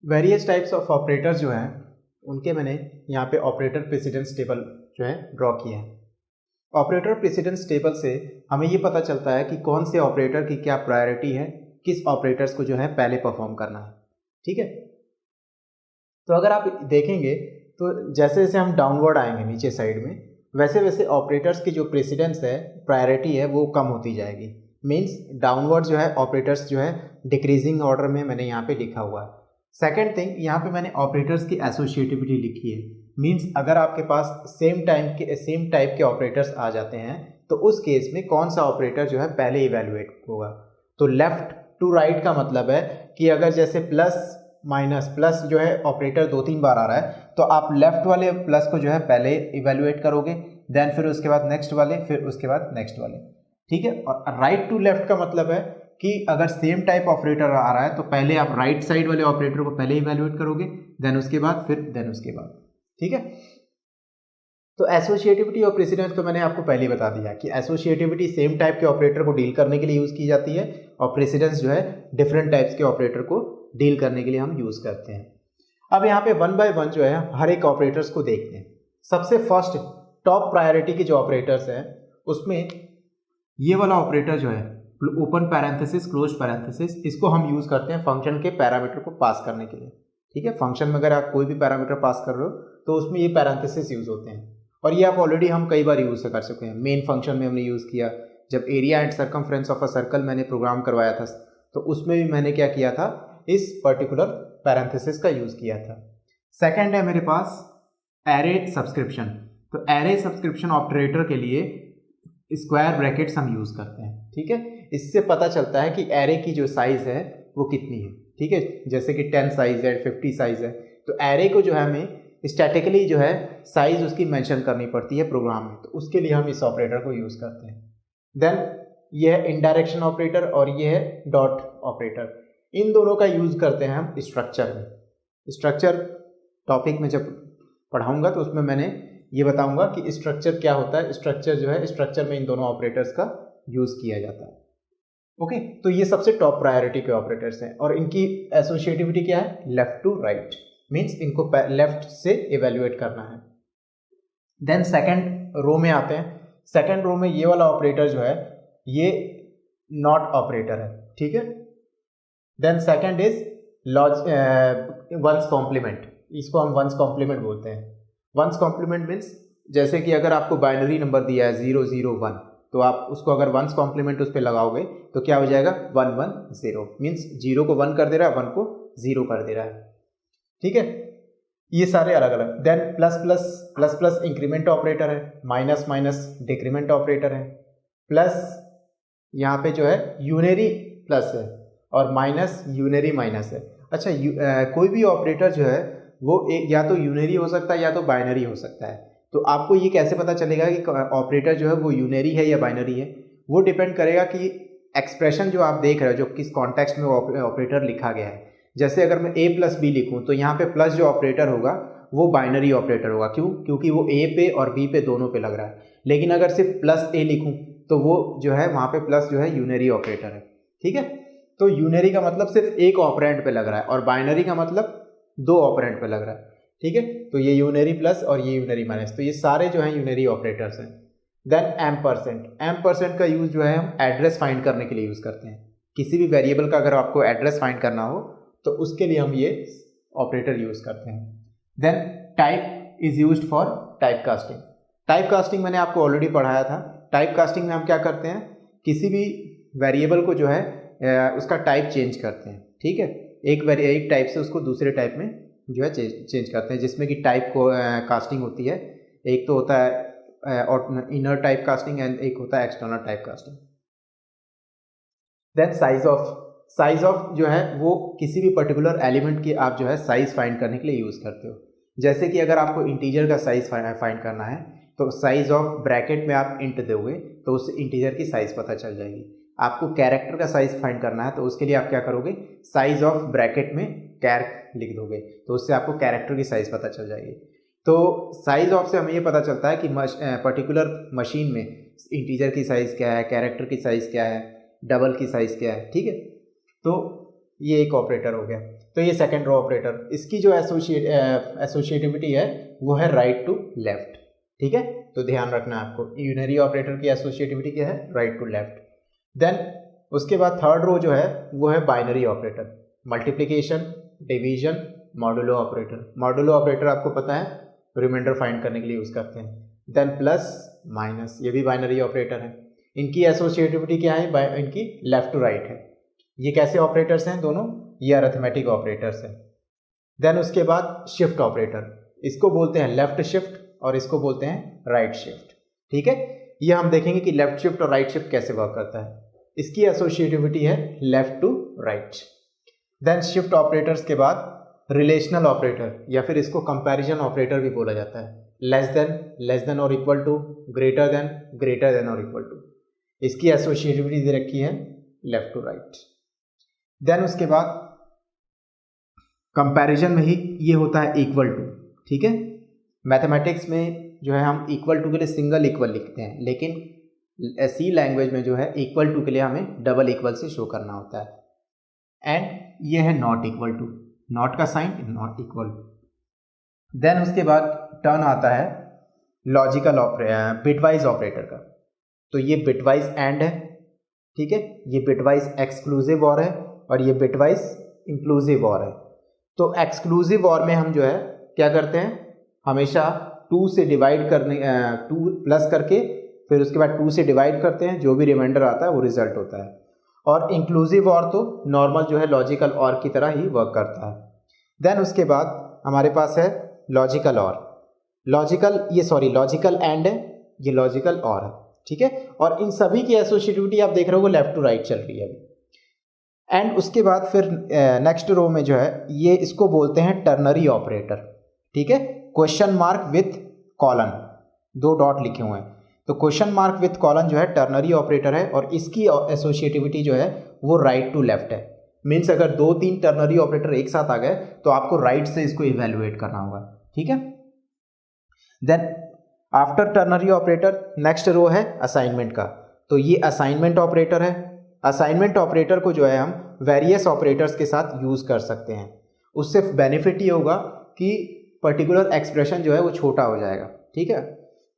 Various types of operators जो हैं उनके मैंने यहाँ पे ऑपरेटर प्रेसिडेंस टेबल जो है ड्रॉ किया है। ऑपरेटर प्रेसिडेंस टेबल से हमें ये पता चलता है कि कौन से ऑपरेटर की क्या प्रायोरिटी है, किस ऑपरेटर्स को जो है पहले परफॉर्म करना है। ठीक है, तो अगर आप देखेंगे तो जैसे जैसे हम डाउनवर्ड आएंगे नीचे साइड में, वैसे वैसे ऑपरेटर्स की जो प्रेसिडेंस है, प्रायोरिटी है, वो कम होती जाएगी। मीन्स डाउनवर्ड जो है ऑपरेटर्स जो है डिक्रीजिंग ऑर्डर में मैंने यहाँ पे लिखा हुआ है। सेकेंड थिंग, यहाँ पे मैंने ऑपरेटर्स की एसोसिएटिविटी लिखी है। मीन्स अगर आपके पास सेम टाइप के ऑपरेटर्स आ जाते हैं तो उस केस में कौन सा ऑपरेटर जो है पहले इवेल्युएट होगा। तो लेफ्ट टू राइट का मतलब है कि अगर जैसे प्लस माइनस प्लस जो है ऑपरेटर 2-3 बार आ रहा है तो आप लेफ्ट वाले प्लस को जो है पहले इवेल्युएट करोगे, देन फिर उसके बाद नेक्स्ट वाले, फिर उसके बाद नेक्स्ट वाले। ठीक है, और राइट टू लेफ्ट का मतलब है कि अगर सेम टाइप ऑपरेटर आ रहा है तो पहले आप राइट साइड वाले ऑपरेटर को पहले इवेल्युएट करोगे, देन उसके बाद, फिर देन उसके बाद। ठीक है, तो एसोसिएटिविटी और प्रेसिडेंस तो मैंने आपको पहले बता दिया कि एसोसिएटिविटी सेम टाइप के ऑपरेटर को डील करने के लिए यूज़ की जाती है और प्रेसिडेंस जो है डिफरेंट टाइप्स के ऑपरेटर को डील करने के लिए हम यूज़ करते हैं। अब यहाँ पे 1 बाय 1 जो है हर एक ऑपरेटर्स को देखते हैं। सबसे फर्स्ट टॉप प्रायोरिटी के जो ऑपरेटर्स हैं उसमें ये वाला ऑपरेटर जो है ओपन पैरेंथेसिस क्लोज पैरेंथेसिस, इसको हम यूज़ करते हैं फंक्शन के पैरामीटर को पास करने के लिए। ठीक है, फंक्शन में अगर आप कोई भी पैरामीटर पास कर रहे हो तो उसमें ये पैरेंथेसिस यूज़ होते हैं और ये आप ऑलरेडी हम कई बार यूज़ कर चुके हैं। मेन फंक्शन में हमने यूज़ किया, जब area and circumference of a circle मैंने प्रोग्राम करवाया था तो उसमें भी मैंने क्या किया था, इस पर्टिकुलर पैरेंथेसिस का यूज़ किया था। सेकेंड है मेरे पास एरे सब्सक्रिप्शन। तो एरे सब्सक्रिप्शन ऑपरेटर के लिए स्क्वायर ब्रैकेट्स हम यूज़ करते हैं। ठीक है, इससे पता चलता है कि एरे की जो साइज़ है वो कितनी है। ठीक है, जैसे कि 10 साइज़ है, 50 साइज़ है, तो एरे को जो है हमें स्टैटिकली जो है साइज़ उसकी मेंशन करनी पड़ती है प्रोग्राम में, तो उसके लिए हम इस ऑपरेटर को यूज़ करते हैं। देन ये है इनडायरेक्शन ऑपरेटर और ये है डॉट ऑपरेटर। इन दोनों का यूज़ करते हैं हम स्ट्रक्चर में। स्ट्रक्चर टॉपिक में जब पढ़ाऊंगा तो उसमें मैंने ये बताऊंगा कि स्ट्रक्चर क्या होता है। स्ट्रक्चर जो है, स्ट्रक्चर में इन दोनों ऑपरेटर्स का यूज़ किया जाता है। ओके, तो ये सबसे टॉप प्रायोरिटी के ऑपरेटर्स हैं और इनकी एसोसिएटिविटी क्या है, लेफ्ट टू राइट। मीन्स इनको लेफ्ट से इवेल्युएट करना है। देन सेकंड रो में आते हैं। सेकंड रो में ये वाला ऑपरेटर जो है ये नॉट ऑपरेटर है। ठीक है, then second is once complement. इसको हम वंस कॉम्प्लीमेंट बोलते हैं। वंस कॉम्प्लीमेंट मीन्स जैसे कि अगर आपको बाइनरी नंबर दिया है 001 तो आप उसको अगर वंस कॉम्प्लीमेंट उस पर लगाओगे तो क्या हो जाएगा, 110। मीन्स 0 को 1 कर दे रहा है, 1 को 0 कर दे रहा है। ठीक है, ये सारे अलग अलग। Then plus plus, plus plus increment operator है, माइनस माइनस डिक्रीमेंट ऑपरेटर है, प्लस यहाँ पे जो है यूनरी प्लस है और माइनस यूनरी माइनस है। अच्छा, कोई भी ऑपरेटर जो है वो या तो यूनरी हो सकता है या तो बाइनरी हो सकता है। तो आपको ये कैसे पता चलेगा कि ऑपरेटर जो है वो यूनरी है या बाइनरी है? वो डिपेंड करेगा कि एक्सप्रेशन जो आप देख रहे हो, जो किस कॉन्टेक्स्ट में ऑपरेटर लिखा गया है। जैसे अगर मैं a प्लस बी लिखूँ तो यहाँ पे प्लस जो ऑपरेटर होगा वो बाइनरी ऑपरेटर होगा। क्यों? क्योंकि वो a पे और b पे दोनों पे लग रहा है। लेकिन अगर सिर्फ प्लस a लिखूँ तो वो जो है वहाँ पे प्लस जो है यूनरी ऑपरेटर है। ठीक है, तो यूनरी का मतलब सिर्फ एक ऑपरेंड पे लग रहा है और बाइनरी का मतलब 2 ऑपरेंड पे लग रहा है। ठीक है, तो ये यूनरी प्लस और ये यूनरी माइनस, तो ये सारे जो हैं यूनरी ऑपरेटर्स हैं। देन एम्परसेंड का यूज़ जो है हम एड्रेस फाइंड करने के लिए यूज़ करते हैं। किसी भी वेरिएबल का अगर आपको एड्रेस फाइंड करना हो तो उसके लिए हम ये ऑपरेटर यूज़ करते हैं। Then type is used for type casting. Type casting मैंने आपको ऑलरेडी पढ़ाया था। टाइप कास्टिंग में हम क्या करते हैं, किसी भी वेरिएबल को जो है उसका टाइप चेंज करते हैं। ठीक है, एक टाइप से उसको दूसरे टाइप में जो है चेंज करते हैं, जिसमें कि टाइप को कास्टिंग होती है। एक तो होता है इनर टाइप कास्टिंग एंड एक होता है external type casting. Then size of जो है वो किसी भी पर्टिकुलर एलिमेंट की आप जो है साइज फाइंड करने के लिए यूज़ करते हो। जैसे कि अगर आपको इंटीजर का साइज फाइंड करना है तो साइज ऑफ ब्रैकेट में आप इंट दोगे तो उससे इंटीजर की साइज पता चल जाएगी। आपको कैरेक्टर का साइज फाइंड करना है तो उसके लिए आप क्या करोगे, साइज ऑफ ब्रैकेट में कैरेक्ट लिख दोगे तो उससे आपको कैरेक्टर की साइज पता चल जाएगी। तो साइज ऑफ से हमें ये पता चलता है कि पर्टिकुलर मशीन में इंटीजर की साइज़ क्या है, कैरेक्टर की साइज़ क्या है, डबल की साइज़ क्या है। ठीक है, तो ये एक ऑपरेटर हो गया। तो ये सेकंड रो ऑपरेटर, इसकी जो एसोसिएटिविटी है वो है राइट टू लेफ्ट। ठीक है, तो ध्यान रखना है आपको, यूनरी ऑपरेटर की एसोसिएटिविटी क्या है, राइट टू लेफ्ट। देन उसके बाद थर्ड रो जो है वो है binary operator, multiplication, division, modulo operator. Modulo operator आपको पता है रिमाइंडर फाइंड करने के लिए यूज करते हैं। देन प्लस माइनस, ये भी बाइनरी ऑपरेटर है। इनकी एसोसिएटिविटी क्या है, इनकी लेफ्ट टू राइट है। ये कैसे ऑपरेटर्स हैं दोनों, ये अरिथमेटिक ऑपरेटर्स हैं। देन उसके बाद शिफ्ट ऑपरेटर, इसको बोलते हैं लेफ्ट शिफ्ट और इसको बोलते हैं राइट शिफ्ट। ठीक है, ये हम देखेंगे कि लेफ्ट शिफ्ट और राइट शिफ्ट कैसे वर्क करता है। इसकी एसोसिएटिविटी है left to right. Then shift operators के बाद रिलेशनल ऑपरेटर या फिर इसको कंपैरिजन ऑपरेटर भी बोला जाता है। लेस देन और इक्वल टू, ग्रेटर देन और इक्वल टू, इसकी एसोसिएटिविटी दे रखी है लेफ्ट टू राइट। देन उसके बाद कंपैरिजन में ही ये होता है इक्वल टू। ठीक है, मैथमेटिक्स में जो है हम इक्वल टू के लिए सिंगल इक्वल लिखते हैं, लेकिन सी लैंग्वेज में जो है इक्वल टू के लिए हमें डबल इक्वल से शो करना होता है। एंड ये है नॉट इक्वल टू, नॉट का साइन नॉट इक्वल। देन उसके बाद टर्न आता है लॉजिकल बिटवाइज ऑपरेटर का। तो ये बिटवाइज एंड है, ठीक है, ये बिटवाइज एक्सक्लूसिव और है और ये बिटवाइज इंक्लूसिव और है। तो एक्सक्लूसिव और में हम जो है क्या करते हैं, हमेशा 2 से डिवाइड करने 2 प्लस करके फिर उसके बाद 2 से डिवाइड करते हैं, जो भी रिमाइंडर आता है वो रिजल्ट होता है। और इंक्लूसिव और तो नॉर्मल जो है लॉजिकल और की तरह ही वर्क करता है। देन उसके बाद हमारे पास है लॉजिकल और, लॉजिकल एंड है, ये लॉजिकल और है। ठीक है, और इन सभी की एसोसिएटिविटी आप देख रहे हो लेफ्ट टू राइट चल रही है अभी। एंड उसके बाद फिर नेक्स्ट रो में जो है ये इसको बोलते हैं टर्नरी ऑपरेटर। ठीक है, question mark with colon, 2 dot लिखे हुए हैं, तो क्वेश्चन मार्क विथ कॉलन जो है टर्नरी ऑपरेटर है और इसकी एसोसिएटिविटी जो है वो राइट टू लेफ्ट है। मीन्स अगर 2-3 टर्नरी ऑपरेटर एक साथ आ गए तो आपको राइट से इसको इवेल्युएट करना होगा। ठीक है, then after ternary operator next row है असाइनमेंट का। तो ये असाइनमेंट ऑपरेटर है। असाइनमेंट ऑपरेटर को जो है हम वेरियस ऑपरेटर्स के साथ यूज कर सकते हैं। उससे बेनिफिट ये होगा कि पर्टिकुलर एक्सप्रेशन जो है वो छोटा हो जाएगा। ठीक है,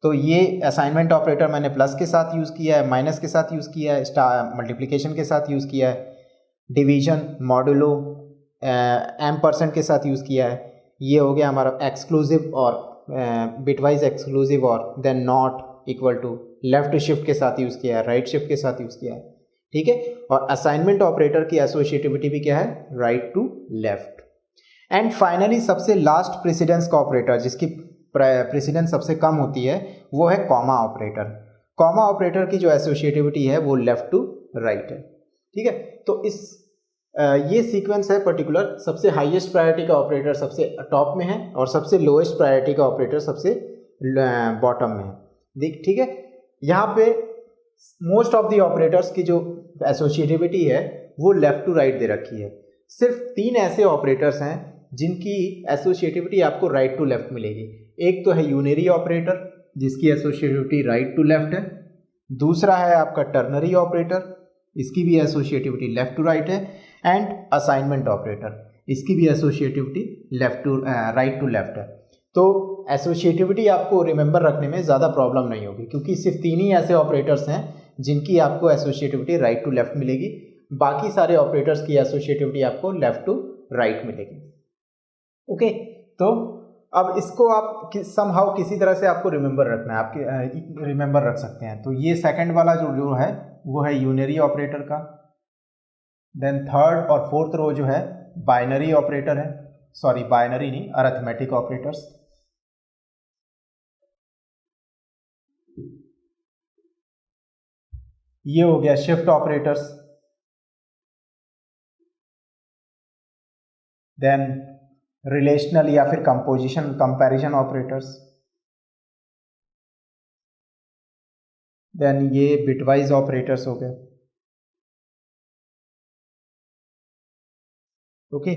तो ये असाइनमेंट ऑपरेटर मैंने प्लस के साथ यूज किया है, माइनस के साथ यूज किया है, मल्टीप्लिकेशन के साथ यूज किया है, डिवीजन, मॉडुलो, एम% के साथ यूज किया है। ये हो गया हमारा एक्सक्लूसिव और बिटवाइज एक्सक्लूसिव और। Then not equal to, left shift के साथ यूज किया है, राइट शिफ्ट के साथ यूज किया है। ठीक है, और असाइनमेंट ऑपरेटर की एसोसिएटिविटी भी क्या है, right to left. And finally सबसे लास्ट प्रेसिडेंस का ऑपरेटर, जिसकी प्रेसिडेंस सबसे कम होती है, वो है कॉमा ऑपरेटर। कॉमा ऑपरेटर की जो एसोसिएटिविटी है वो लेफ्ट टू राइट है। ठीक है, तो इस ये सीक्वेंस है पर्टिकुलर, सबसे हाईएस्ट प्रायोरिटी का ऑपरेटर सबसे टॉप में है और सबसे लोएस्ट प्रायोरिटी का ऑपरेटर सबसे बॉटम में है। ठीक है, यहाँ पे मोस्ट ऑफ द ऑपरेटर्स की जो एसोसिएटिविटी है वो लेफ्ट टू राइट दे रखी है। सिर्फ 3 ऐसे ऑपरेटर्स हैं जिनकी एसोसिएटिविटी आपको राइट टू लेफ्ट मिलेगी। एक तो है यूनरी ऑपरेटर जिसकी एसोसिएटिविटी राइट टू लेफ्ट है, दूसरा है आपका टर्नरी ऑपरेटर, इसकी भी एसोसिएटिविटी लेफ्ट टू राइट है, एंड असाइनमेंट ऑपरेटर, इसकी भी एसोसिएटिविटी राइट टू लेफ्ट है। तो एसोसिएटिविटी आपको रिमेंबर रखने में ज़्यादा प्रॉब्लम नहीं होगी, क्योंकि सिर्फ 3 ही ऐसे ऑपरेटर्स हैं जिनकी आपको एसोसिएटिविटी राइट टू लेफ्ट मिलेगी। बाकी सारे ऑपरेटर्स की एसोसिएटिविटी आपको लेफ्ट टू राइट मिलेगी। ओके, तो अब इसको आप समहाउ किसी तरह से आपको रिमेंबर रखना है, आपके रिमेंबर रख सकते हैं। तो ये सेकंड वाला जो है वो है यूनरी ऑपरेटर का। देन थर्ड और फोर्थ रो जो है बाइनरी ऑपरेटर है, सॉरी बाइनरी नहीं, अरिथमेटिक ऑपरेटर्स। ये हो गया शिफ्ट ऑपरेटर्स। देन रिलेशनल या फिर कंपोजिशन कंपैरिजन ऑपरेटर्स। देन ये बिटवाइज ऑपरेटर्स हो गए। ओके,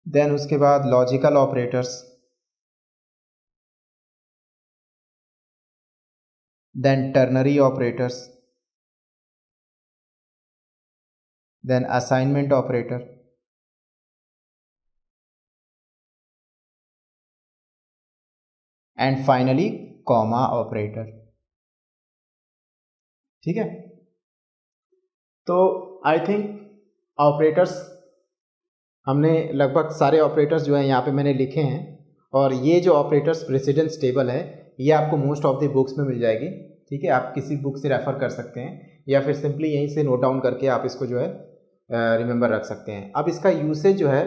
देन उसके बाद logical operators, then ternary operators, then assignment operator, and finally comma operator. ठीक है, तो आई थिंक ऑपरेटर्स हमने लगभग सारे ऑपरेटर्स जो है यहाँ पे मैंने लिखे हैं, और ये जो ऑपरेटर्स प्रेसिडेंस टेबल है ये आपको मोस्ट ऑफ द बुक्स में मिल जाएगी। ठीक है, आप किसी बुक से रेफ़र कर सकते हैं या फिर सिंपली यहीं से नोट डाउन करके आप इसको जो है रिमेंबर रख सकते हैं। अब इसका यूसेज जो है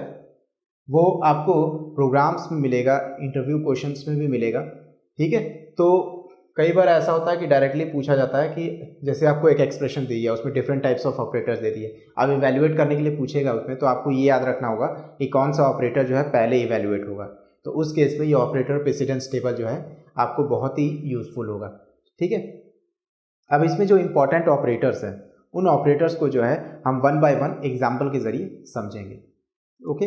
वो आपको प्रोग्राम्स में मिलेगा, इंटरव्यू क्वेश्चंस में भी मिलेगा। ठीक है, तो कई बार ऐसा होता है कि डायरेक्टली पूछा जाता है कि जैसे आपको एक एक्सप्रेशन दी है, उसमें डिफरेंट टाइप्स ऑफ ऑपरेटर्स दे दिए, अब इवैल्यूएट करने के लिए पूछेगा उसमें, तो आपको ये याद रखना होगा कि कौन सा ऑपरेटर जो है पहले इवैल्यूएट होगा। तो उस केस में ये ऑपरेटर प्रेसिडेंस टेबल जो है आपको बहुत ही यूजफुल होगा। ठीक है, अब इसमें जो इम्पोर्टेंट ऑपरेटर्स हैं उन ऑपरेटर्स को जो है हम वन बाय वन एग्जाम्पल के जरिए समझेंगे। ओके।